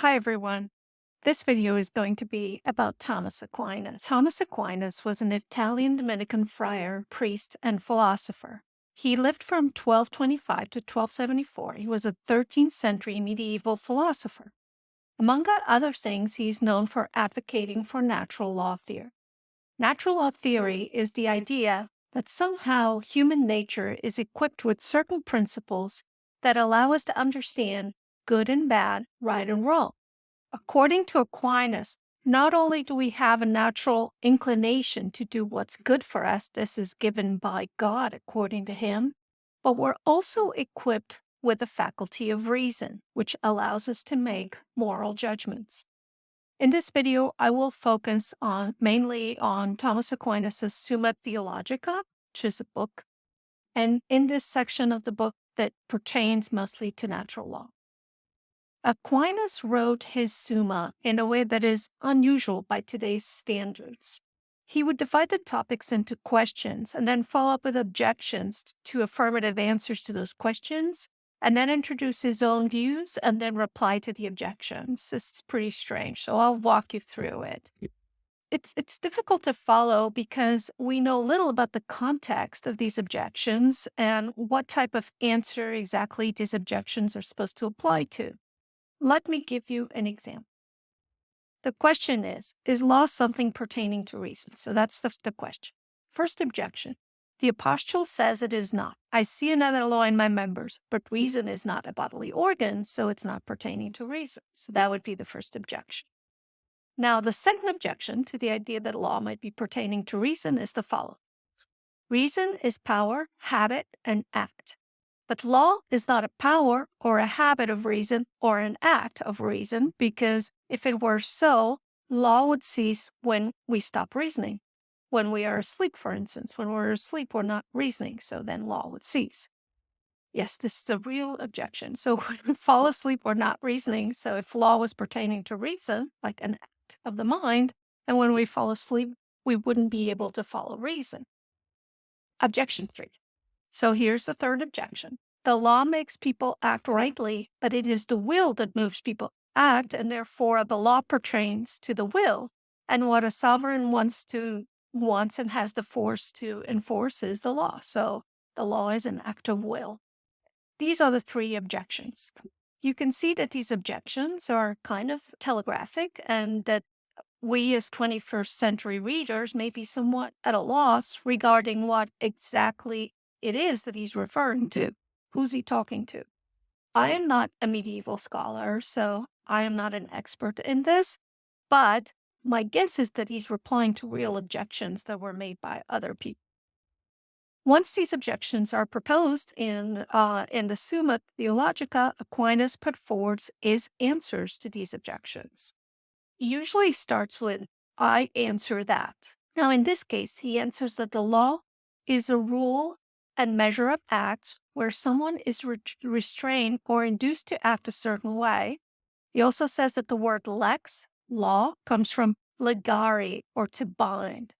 Hi, everyone. This video is going to be about Thomas Aquinas. Thomas Aquinas was an Italian Dominican friar, priest, and philosopher. He lived from 1225 to 1274. He was a 13th century medieval philosopher. Among other things, he's known for advocating for natural law theory. Natural law theory is the idea that somehow human nature is equipped with certain principles that allow us to understand good and bad, right and wrong. According to Aquinas, not only do we have a natural inclination to do what's good for us, this is given by God according to him, but we're also equipped with the faculty of reason, which allows us to make moral judgments. In this video, I will focus mainly on Thomas Aquinas' Summa Theologica, which is a book, and in this section of the book that pertains mostly to natural law. Aquinas wrote his Summa in a way that is unusual by today's standards. He would divide the topics into questions and then follow up with objections to affirmative answers to those questions, and then introduce his own views and then reply to the objections. This is pretty strange, so I'll walk you through it. It's difficult to follow because we know little about the context of these objections and what type of answer exactly these objections are supposed to apply to. Let me give you an example. The question is law something pertaining to reason? So that's the question. First objection. The apostle says it is not. I see another law in my members, but reason is not a bodily organ, so it's not pertaining to reason. So that would be the first objection. Now, the second objection to the idea that law might be pertaining to reason is the following. Reason is power, habit, and act. But law is not a power or a habit of reason or an act of reason, because if it were so, law would cease when we stop reasoning. When we are asleep, for instance, when we're asleep, we're not reasoning, so then law would cease. Yes, this is a real objection. So when we fall asleep, we're not reasoning. So if law was pertaining to reason, like an act of the mind, then when we fall asleep, we wouldn't be able to follow reason. Objection 3. So here's the third objection. The law makes people act rightly, but it is the will that moves people to act, and therefore the law pertains to the will. And what a sovereign wants and has the force to enforce is the law. So the law is an act of will. These are the three objections. You can see that these objections are kind of telegraphic, and that we as 21st century readers may be somewhat at a loss regarding what exactly it is that he's referring to. Who's he talking to? I am not a medieval scholar, so I am not an expert in this, but my guess is that he's replying to real objections that were made by other people. Once these objections are proposed in the Summa Theologica, Aquinas put forward his answers to these objections. He usually starts with, I answer that. Now, in this case, he answers that the law is a rule and measure of acts where someone is restrained or induced to act a certain way. He also says that the word lex, law, comes from legare, or to bind.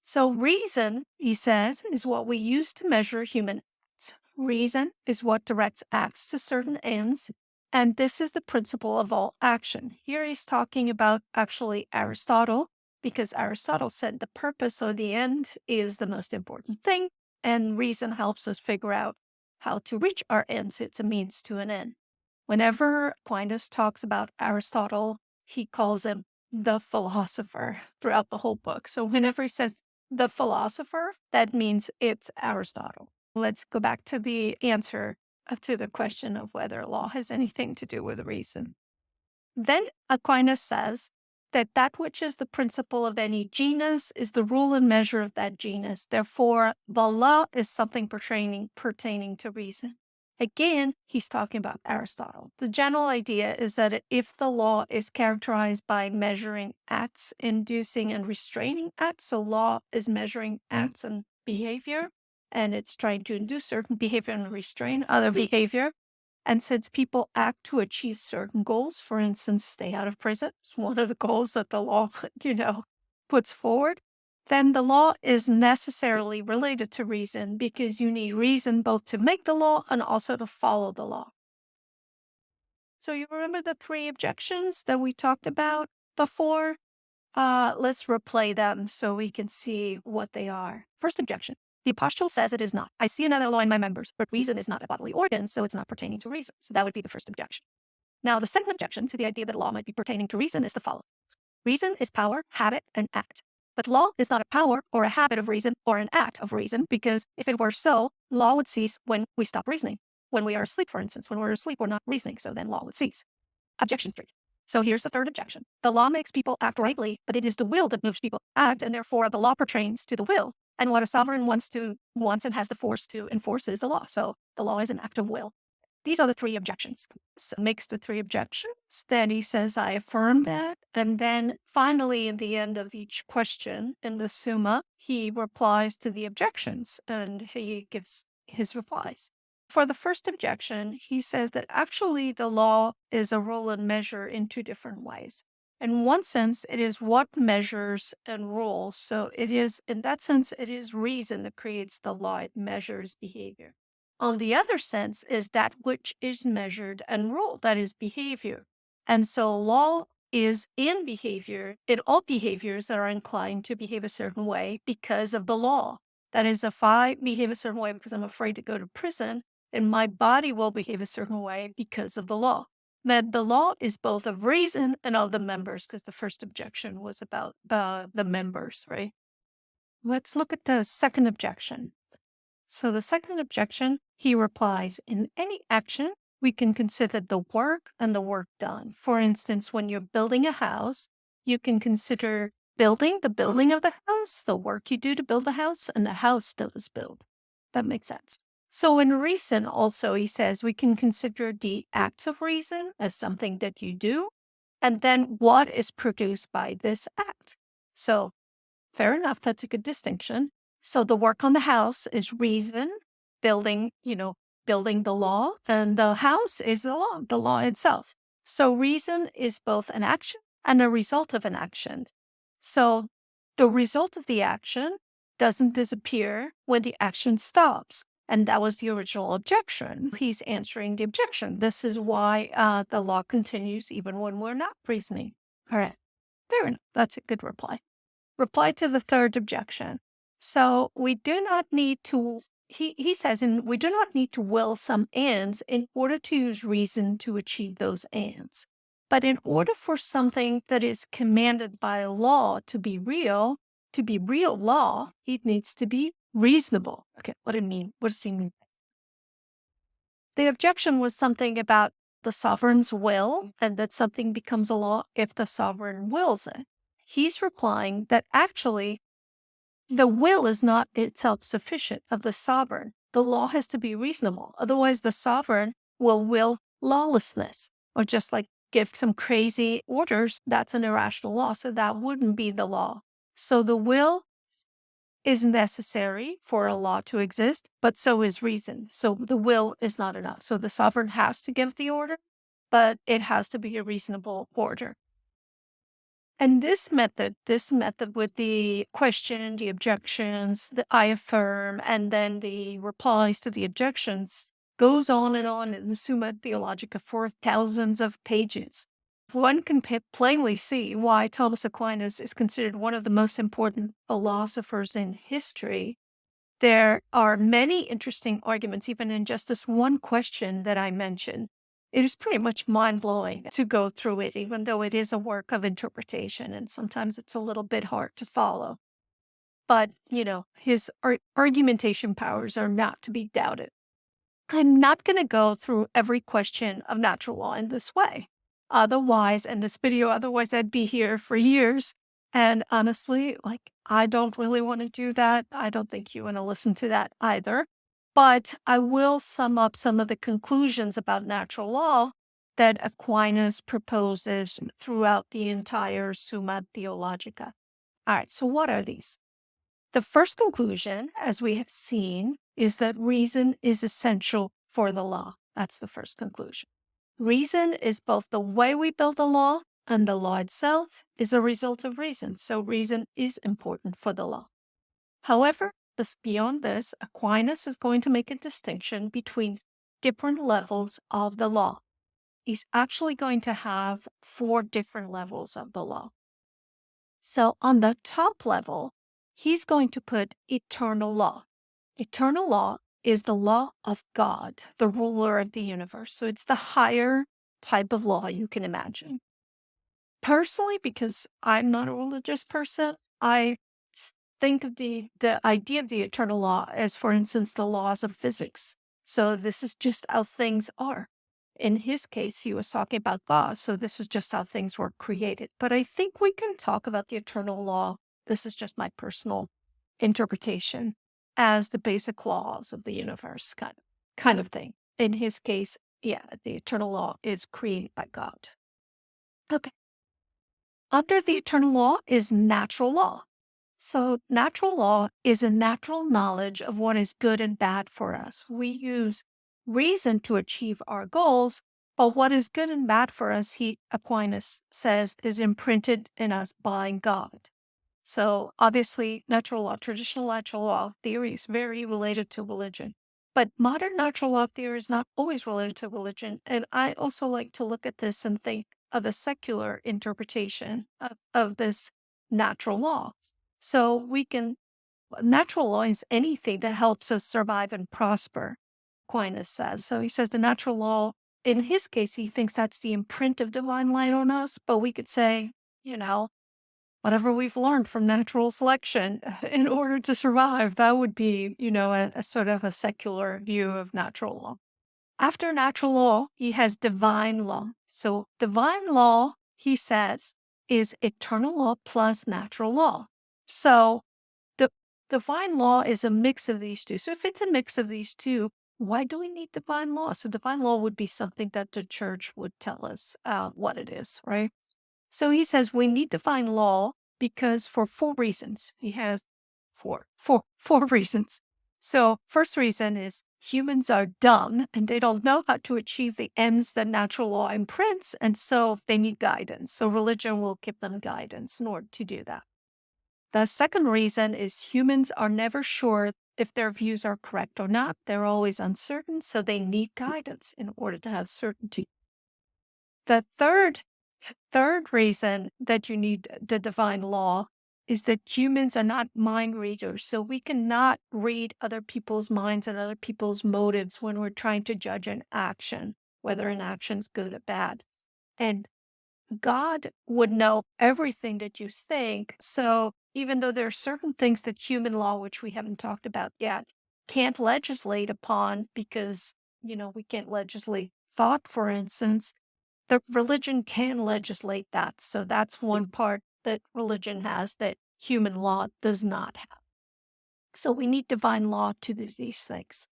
So reason, he says, is what we use to measure human acts. Reason is what directs acts to certain ends, and this is the principle of all action. Here he's talking about actually Aristotle, because Aristotle said the purpose or the end is the most important thing, and reason helps us figure out how to reach our ends. It's a means to an end. Whenever Aquinas talks about Aristotle, he calls him the philosopher throughout the whole book. So whenever he says the philosopher, that means it's Aristotle. Let's go back to the answer to the question of whether law has anything to do with reason. Then Aquinas says that which is the principle of any genus is the rule and measure of that genus. Therefore, the law is something pertaining to reason. Again, he's talking about Aristotle. The general idea is that if the law is characterized by measuring acts, inducing and restraining acts, so law is measuring acts and behavior, and it's trying to induce certain behavior and restrain other behavior. And since people act to achieve certain goals, for instance, stay out of prison, it's one of the goals that the law, puts forward, then the law is necessarily related to reason, because you need reason both to make the law and also to follow the law. So you remember the three objections that we talked about before? Let's replay them so we can see what they are. First objection. The apostle says it is not. I see another law in my members, but reason is not a bodily organ, so it's not pertaining to reason. So that would be the first objection. Now, the second objection to the idea that law might be pertaining to reason is the following. Reason is power, habit, and act. But law is not a power or a habit of reason or an act of reason, because if it were so, law would cease when we stop reasoning. When we are asleep, for instance, when we're asleep, we're not reasoning, so then law would cease. Objection 3. So here's the third objection. The law makes people act rightly, but it is the will that moves people to act, and therefore the law pertains to the will. And what a sovereign wants and has the force to enforce is the law. So the law is an act of will. These are the three objections. So makes the three objections. Then he says, I affirm that. And then finally, in the end of each question in the Summa, he replies to the objections and he gives his replies. For the first objection, he says that actually the law is a rule and measure in two different ways. In one sense, it is what measures and rules. So it is, in that sense, it is reason that creates the law. It measures behavior. On the other sense is that which is measured and ruled, that is behavior. And so law is in behavior, in all behaviors that are inclined to behave a certain way because of the law. That is, if I behave a certain way because I'm afraid to go to prison, then my body will behave a certain way because of the law. That the law is both of reason and of the members, because the first objection was about the members, right? Let's look at the second objection. So the second objection, he replies, in any action, we can consider the work and the work done. For instance, when you're building a house, you can consider the building of the house, the work you do to build the house, and the house that was built. That makes sense. So in reason also, he says, we can consider the acts of reason as something that you do, and then what is produced by this act. So fair enough, that's a good distinction. So the work on the house is reason, building the law, and the house is the law itself. So reason is both an action and a result of an action. So the result of the action doesn't disappear when the action stops. And that was the original objection. He's answering the objection. This is why the law continues even when we're not reasoning. All right, fair enough. That's a good reply. Reply to the third objection. So we do not need to, he says, we do not need to will some ends in order to use reason to achieve those ends. But in order for something that is commanded by law to be real law, it needs to be reasonable. Okay, what do you mean? What does he mean? The objection was something about the sovereign's will, and that something becomes a law if the sovereign wills it. He's replying that actually the will is not itself sufficient of the sovereign. The law has to be reasonable. Otherwise, the sovereign will lawlessness, or just like give some crazy orders. That's an irrational law. So that wouldn't be the law. So the will is necessary for a law to exist, but so is reason. So the will is not enough. So the sovereign has to give the order, but it has to be a reasonable order. And this method with the question, the objections, the I affirm, and then the replies to the objections goes on in the Summa Theologica for thousands of pages. One can plainly see why Thomas Aquinas is considered one of the most important philosophers in history. There are many interesting arguments, even in just this one question that I mentioned. It is pretty much mind-blowing to go through it, even though it is a work of interpretation, and sometimes it's a little bit hard to follow. But, his argumentation powers are not to be doubted. I'm not going to go through every question of natural law in this way. Otherwise, I'd be here for years. And honestly, I don't really want to do that. I don't think you want to listen to that either. But I will sum up some of the conclusions about natural law that Aquinas proposes throughout the entire Summa Theologica. All right, so what are these? The first conclusion, as we have seen, is that reason is essential for the law. That's the first conclusion. Reason is both the way we build the law, and the law itself is a result of reason. So reason is important for the law. However, beyond this, Aquinas is going to make a distinction between different levels of the law. is actually going to have 4 different levels of the law. So on the top level, he's going to put eternal law. Eternal law is the law of God, the ruler of the universe. So it's the higher type of law you can imagine. Personally, because I'm not a religious person, I think of the idea of the eternal law as, for instance, the laws of physics. So this is just how things are. In his case, he was talking about God, so this was just how things were created. But I think we can talk about the eternal law. This is just my personal interpretation as the basic laws of the universe, kind of thing. In his case, yeah, the eternal law is created by God. Okay. Under the eternal law is natural law. So, natural law is a natural knowledge of what is good and bad for us. We use reason to achieve our goals, but what is good and bad for us, Aquinas says, is imprinted in us by God. So, obviously, natural law, traditional natural law theory is very related to religion. But modern natural law theory is not always related to religion. And I also like to look at this and think of a secular interpretation of this natural law. So natural law is anything that helps us survive and prosper, Aquinas says. So he says the natural law, in his case, he thinks that's the imprint of divine light on us. But we could say, whatever we've learned from natural selection in order to survive, that would be, a sort of a secular view of natural law. After natural law, he has divine law. So divine law, he says, is eternal law plus natural law. So the divine law is a mix of these two. So if it's a mix of these two, why do we need divine law? So divine law would be something that the church would tell us what it is, right? So he says we need divine law because for 4 reasons. He has four reasons. So first reason is humans are dumb and they don't know how to achieve the ends that natural law imprints, and so they need guidance. So religion will give them guidance in order to do that. The second reason is humans are never sure if their views are correct or not. They're always uncertain, so they need guidance in order to have certainty. The third reason that you need the divine law is that humans are not mind readers. So we cannot read other people's minds and other people's motives when we're trying to judge an action, whether an action's good or bad. And God would know everything that you think. So even though there are certain things that human law, which we haven't talked about yet, can't legislate upon because, we can't legislate thought, for instance, the religion can legislate that. So that's one part that religion has that human law does not have. So we need divine law to do these things.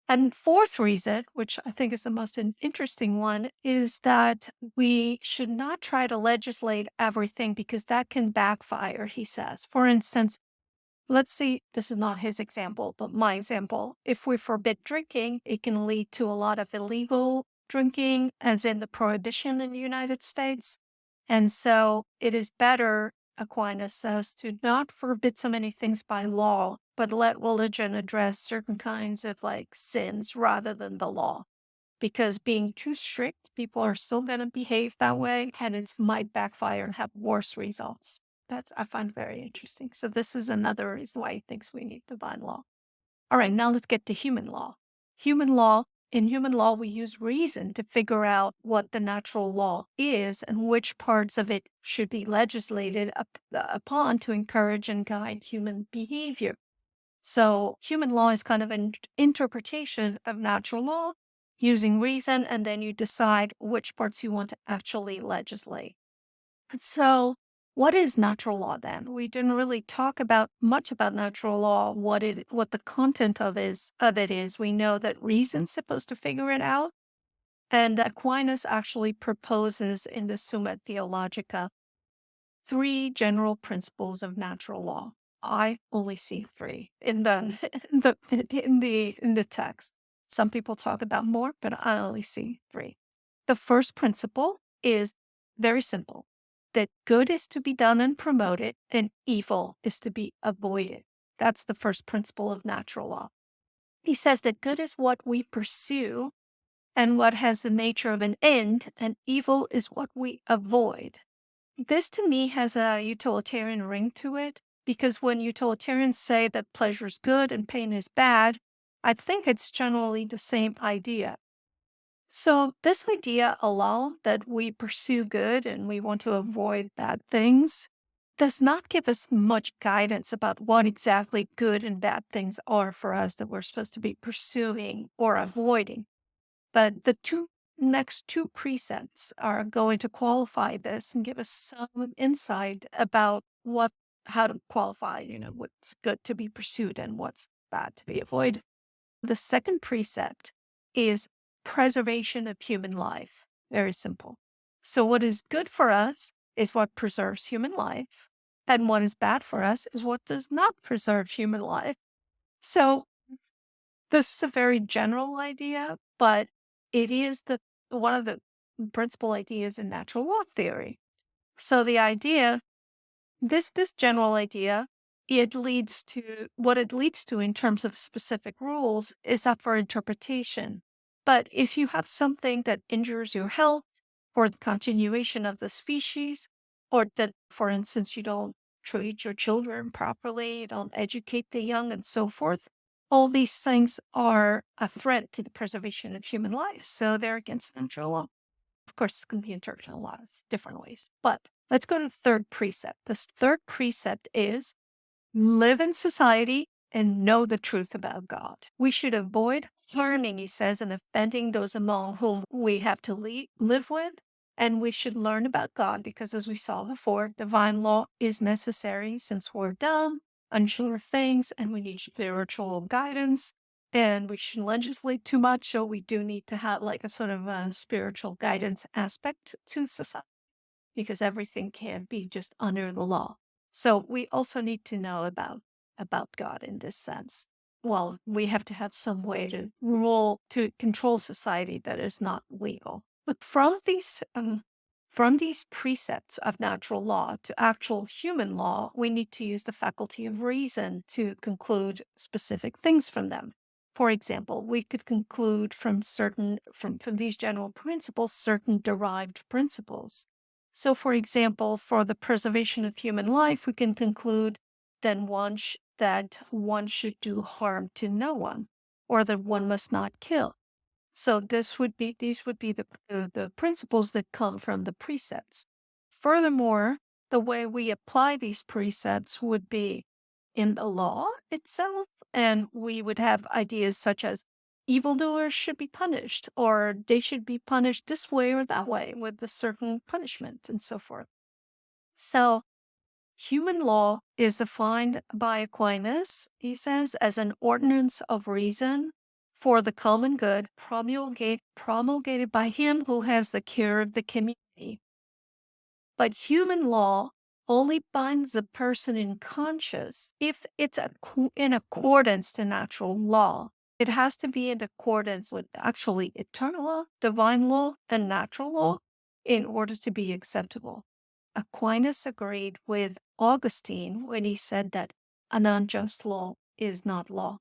And fourth reason, which I think is the most interesting one, is that we should not try to legislate everything because that can backfire, he says. For instance, let's see, this is not his example, but my example. If we forbid drinking, it can lead to a lot of illegal drinking, as in the prohibition in the United States. And so it is better, Aquinas says, to not forbid so many things by law, but let religion address certain kinds of sins rather than the law. Because being too strict, people are still going to behave that way, and it might backfire and have worse results. I find very interesting. So this is another reason why he thinks we need divine law. All right, now let's get to human law. In human law, we use reason to figure out what the natural law is and which parts of it should be legislated upon to encourage and guide human behavior. So human law is kind of an interpretation of natural law using reason, and then you decide which parts you want to actually legislate. So what is natural law then? We didn't really talk much about natural law, what the content of it is. We know that reason's supposed to figure it out. And Aquinas actually proposes in the Summa Theologica 3 general principles of natural law. I only see 3 in the in the text. Some people talk about more, but I only see 3. The first principle is very simple, that good is to be done and promoted, and evil is to be avoided. That's the first principle of natural law. He says that good is what we pursue, and what has the nature of an end, and evil is what we avoid. This to me has a utilitarian ring to it, because when utilitarians say that pleasure is good and pain is bad, I think it's generally the same idea. So this idea alone that we pursue good and we want to avoid bad things does not give us much guidance about what exactly good and bad things are for us that we're supposed to be pursuing or avoiding. But the next two precepts are going to qualify this and give us some insight about how to qualify, what's good to be pursued and what's bad to be avoided. The second precept is preservation of human life. Very simple. So what is good for us is what preserves human life, and what is bad for us is what does not preserve human life. So this is a very general idea, but it is one of the principal ideas in natural law theory. So the idea, this general idea, it leads to what it leads to in terms of specific rules is up for interpretation. But if you have something that injures your health or the continuation of the species, or that, for instance, you don't treat your children properly, you don't educate the young, and so forth, all these things are a threat to the preservation of human life. So they're against natural law. Of course, it's going to be interpreted in a lot of different ways. But let's go to the third precept. This third precept is live in society and know the truth about God. We should avoid harming, he says, and offending those among whom we have to live with. And we should learn about God because, as we saw before, divine law is necessary since we're dumb, unsure of things, and we need spiritual guidance. And we shouldn't legislate too much, so we do need to have like a sort of a spiritual guidance aspect to society because everything can't be just under the law. So we also need to know about God in this sense. Well, we have to have some way to control society that is not legal. But from these precepts of natural law to actual human law, we need to use the faculty of reason to conclude specific things from them. For example, we could conclude from these general principles certain derived principles. So, for example, for the preservation of human life, we can conclude that one should do harm to no one, or that one must not kill. So these would be the principles that come from the precepts. Furthermore, the way we apply these precepts would be in the law itself, and we would have ideas such as evildoers should be punished, or they should be punished this way or that way with a certain punishment, and so forth. So human law is defined by Aquinas, he says, as an ordinance of reason for the common good promulgated by him who has the care of the community. But human law only binds a person in conscience if it's in accordance to natural law. It has to be in accordance with actually eternal law, divine law, and natural law in order to be acceptable. Aquinas agreed with Augustine when he said that an unjust law is not law.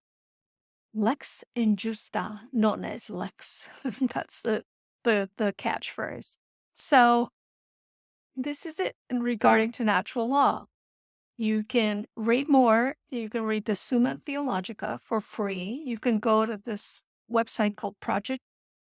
Lex injusta non est lex. That's the catchphrase. So this is it in regarding to natural law. You can read more. You can read the Summa Theologica for free. You can go to this website called Project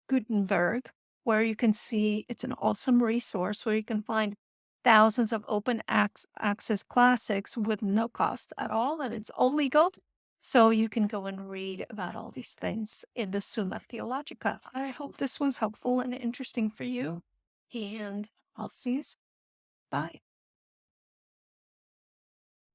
Gutenberg, where you can see it's an awesome resource where you can find thousands of open access classics with no cost at all, and it's all legal. So you can go and read about all these things in the Summa Theologica. I hope this was helpful and interesting for you, and I'll see you soon. Bye.